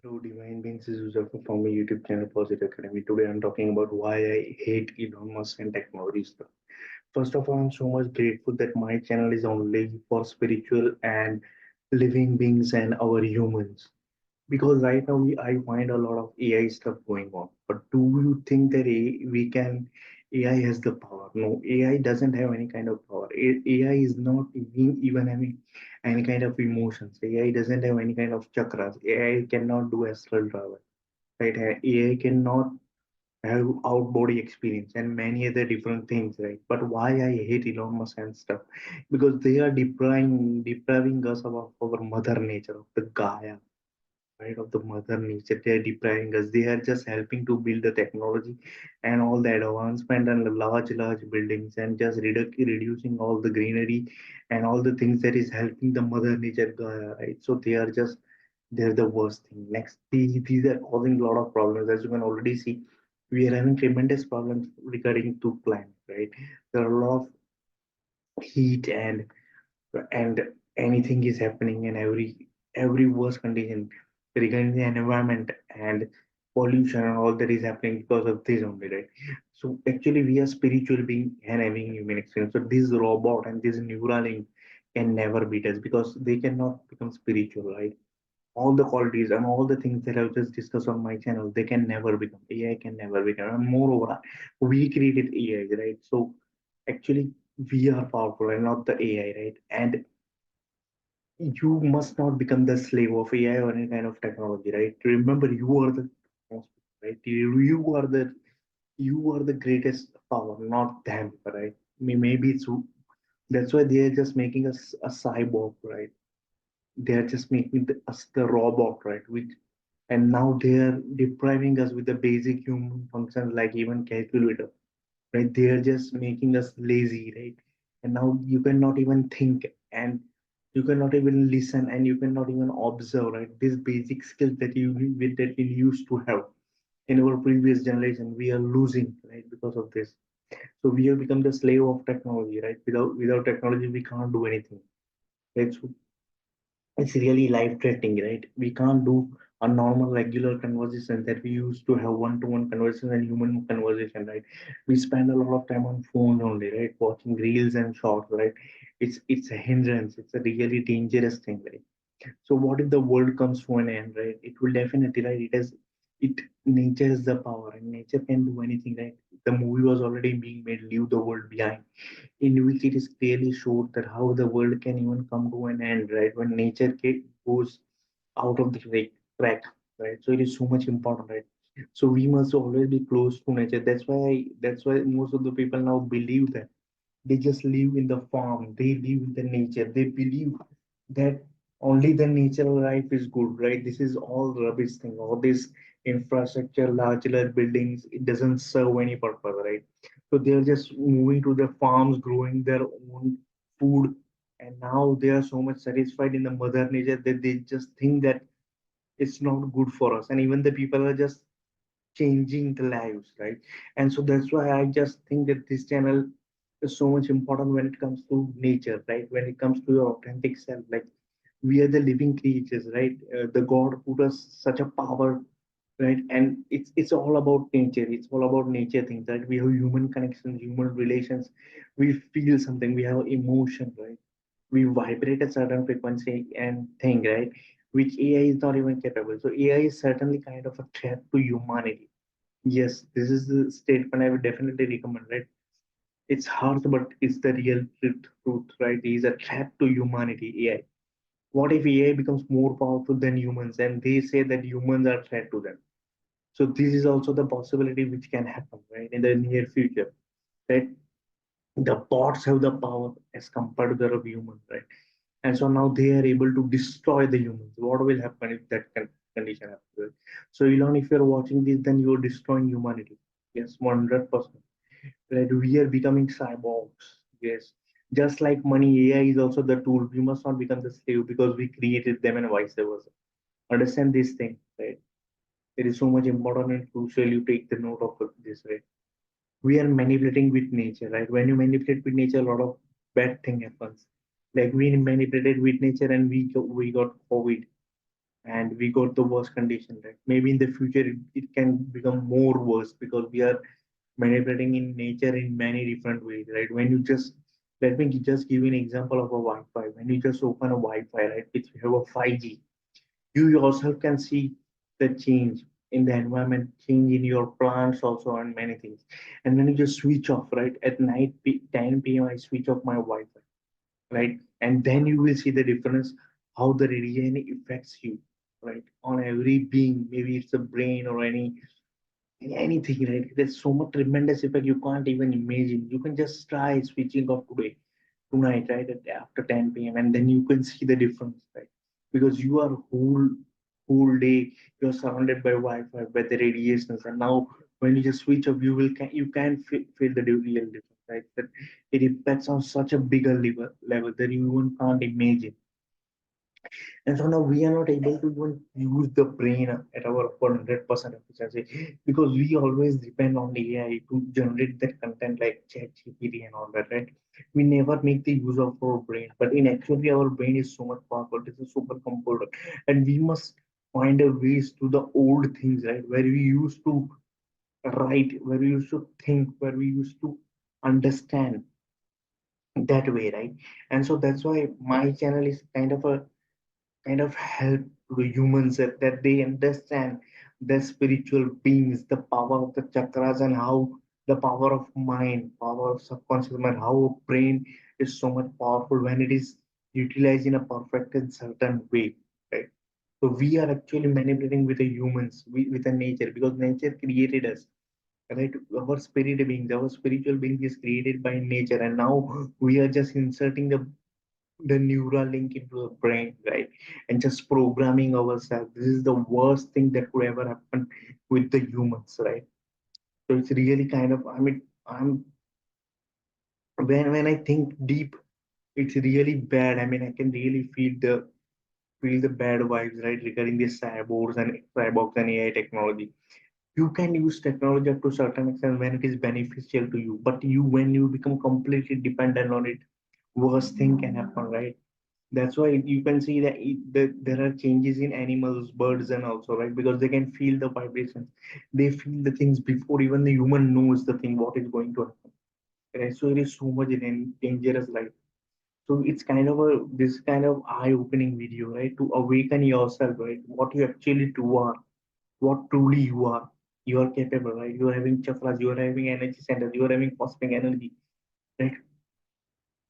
Hello, Divine Beings. This is Huzaifa from my YouTube channel Positive Academy. Today I'm talking about why I hate Elon Musk and technology stuff. First of all, I'm so much grateful that my channel is only for spiritual and living beings and our humans. Because right now I find a lot of AI stuff going on. But do you think that AI has the power? No, AI doesn't have any kind of power. AI is not even having any kind of emotions. AI doesn't have any kind of chakras. AI cannot do astral travel, right? AI cannot have out body experience and many other different things, right? But why I hate Elon Musk and stuff? Because they are depriving us of our mother nature, of the Gaia, right, of the mother nature. They are depriving us. They are just helping to build the technology and all the advancement and the large buildings and just reducing all the greenery and all the things that is helping the mother nature, right? So they're the worst thing. Next, these are causing a lot of problems. As you can already see, we are having tremendous problems regarding to climate, right? There are a lot of heat and anything is happening in every worse condition regarding the environment and pollution and all that is happening because of this only, right? So actually we are spiritual being and having human experience. So this robot and this Neuralink can never beat us because they cannot become spiritual, right? All the qualities and all the things that I've just discussed on my channel, they can never become. AI can never become. And moreover, we created AI, right? So actually we are powerful and not the AI, right? And you must not become the slave of AI or any kind of technology, right? Remember, you are the right. You are the greatest power, not them, right? Maybe it's that's why they are just making us a cyborg, right? They are just making us the robot, right? Which and now they are depriving us with the basic human functions like even calculator, right? They are just making us lazy, right? And now you cannot even think and you cannot even listen and you cannot even observe, right? These basic skills that we used to have in our previous generation, we are losing, right? Because of this. So we have become the slave of technology, right? Without technology, we can't do anything. Right? So it's really life threatening, right? We can't do a normal regular conversation that we used to have one-to-one conversation and human conversation, right? We spend a lot of time on phone only, right? Watching reels and shorts, right? It's a hindrance. It's a really dangerous thing, right? So what if the world comes to an end, right? It will definitely, right? It nature is the power and nature can do anything, right? The movie was already being made, Leave the World Behind, in which it is clearly showed that how the world can even come to an end, right? When nature goes out of the track, right? So it is so much important, right? So we must always be close to nature. That's why most of the people now believe that they just live in the farm, they live in the nature, they believe that only the natural life is good, right? This is all rubbish thing. All this infrastructure, large buildings, it doesn't serve any purpose, right? So they're just moving to the farms, growing their own food, and now they are so much satisfied in the mother nature that they just think that it's not good for us. And even the people are just changing the lives, right? And so that's why I just think that this channel is so much important when it comes to nature, right? When it comes to your authentic self, like we are the living creatures, right? The God put us such a power, right? And it's all about nature. It's all about nature things, right? We have human connections, human relations. We feel something. We have emotion, right? We vibrate a certain frequency and thing, right? Which AI is not even capable. So AI is certainly kind of a threat to humanity. Yes, this is the statement I would definitely recommend, right? It's harsh, but it's the real truth, right? It is a threat to humanity, AI. What if AI becomes more powerful than humans and they say that humans are a threat to them? So this is also the possibility which can happen, right, in the near future, right? The bots have the power as compared to the humans, right? And so now they are able to destroy the humans. What will happen if that condition happens? Right? So Elon, if you're watching this, then you're destroying humanity. Yes, 100%. Right? We are becoming cyborgs. Yes. Just like money, AI is also the tool. We must not become the slave because we created them and vice versa. Understand this thing, right? It is so much important and crucial you take the note of this, right? We are manipulating with nature, right? When you manipulate with nature, a lot of bad thing happens. Like we manipulated with nature and we got COVID, and we got the worst condition, right? Maybe in the future it can become more worse because we are manipulating in nature in many different ways, right? When you just let me just give you an example of a Wi-Fi. When you just open a Wi-Fi, right, which we have a 5G, you yourself can see the change in the environment, change in your plants also, and many things. And when you just switch off, right, at night, 10 p.m., I switch off my Wi-Fi, right? And then you will see the difference, how the radiation affects you, right? On every being, maybe it's the brain or anything, right? There's so much tremendous effect you can't even imagine. You can just try switching off today, tonight, right? After 10 p.m. and then you can see the difference, right? Because you are whole day you're surrounded by Wi-Fi, by the radiations, and now when you just switch off, you can feel the real difference, right? That it impacts on such a bigger level that you even can't imagine. And so now we are not able to even use the brain at our 100% efficiency because we always depend on AI to generate that content like ChatGPT and all that, right? We never make the use of our brain, but in actually our brain is so much powerful. It's a supercomputer, and we must find a ways to the old things, right? Where we used to write, where we used to think, where we used to understand that way, right? And so that's why my channel is kind of help to the humans that they understand the spiritual beings, the power of the chakras, and how the power of mind, power of subconscious mind, how a brain is so much powerful when it is utilized in a perfect and certain way, right? So we are actually manipulating with the humans, with the nature, because nature created us, right? Our spirit beings, our spiritual being is created by nature, and now we are just inserting the neural link into the brain, right? And just programming ourselves. This is the worst thing that could ever happen with the humans, right? So it's really kind of, I mean, I'm when I think deep, it's really bad. I mean, I can really feel the bad vibes, right, regarding the cyborgs and AI technology. You can use technology up to a certain extent when it is beneficial to you, but when you become completely dependent on it, worst thing can happen, right? That's why you can see that there are changes in animals, birds, and also, right, because they can feel the vibrations. They feel the things before even the human knows the thing what is going to happen. Right? So it is so much dangerous, right? So it's kind of a this kind of eye-opening video, right, to awaken yourself, right, what you actually do are, what truly you are. You are capable, right? You are having chakras, you are having energy centers, you are having cosmic energy, right?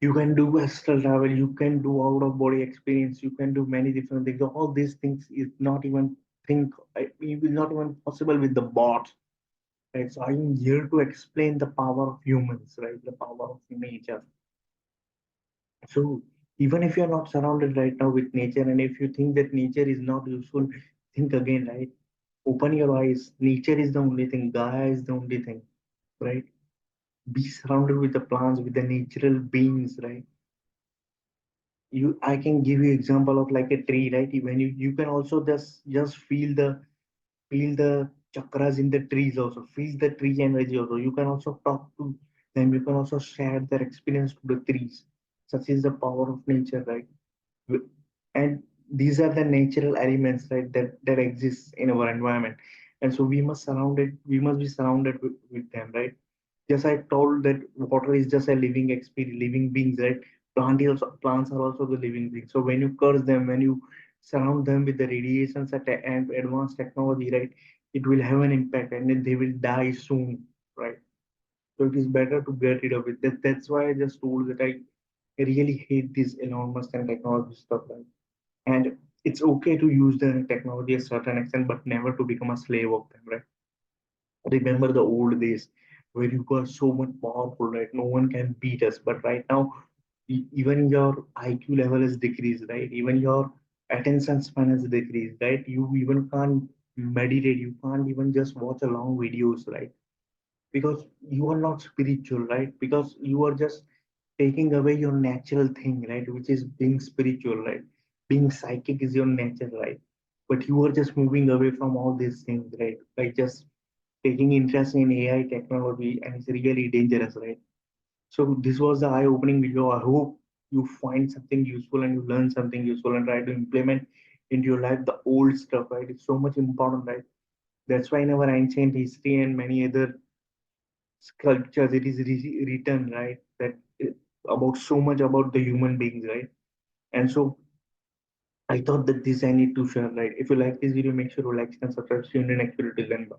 You can do astral travel, you can do out of body experience, you can do many different things. All these things is not even think it is not even possible with the bots, right? So I'm here to explain the power of humans, right? The power of nature. So even if you're not surrounded right now with nature, and if you think that nature is not useful, think again, right? Open your eyes. Nature is the only thing, Gaia is the only thing, right? Be surrounded with the plants, with the natural beings, right? I can give you example of like a tree, right? When you can also just feel the chakras in the trees, also feel the tree energy, also you can also talk to them, you can also share their experience to the trees. Such is the power of nature, right? And these are the natural elements, right, that exists in our environment. And so we must be surrounded with them, right? Just I told that water is just a living experience, living beings, right? Plants are also the living beings. So when you curse them, when you surround them with the radiations and advanced technology, right, it will have an impact and then they will die soon, right? So it is better to get rid of it. That's why I just told that I really hate this enormous and technology stuff, right? And it's okay to use the technology a certain extent, but never to become a slave of them, right? Remember the old days where you were so much powerful, right? No one can beat us. But right now, even your IQ level has decreased, right? Even your attention span has decreased, right? You even can't meditate. You can't even just watch a long videos, right? Because you are not spiritual, right? Because you are just taking away your natural thing, right? Which is being spiritual, right? Being psychic is your nature, right? But you are just moving away from all these things, right? By just taking interest in AI technology, and it's really dangerous, right? So this was the eye-opening video. I hope you find something useful and you learn something useful and try to implement into your life, the old stuff, right? It's so much important, right? That's why in our ancient history and many other sculptures, it is written, right? That about so much about the human beings, right? And so I thought that this I need to share, right? If you like this video, make sure to like and subscribe. See you in the next video. Till then, bye.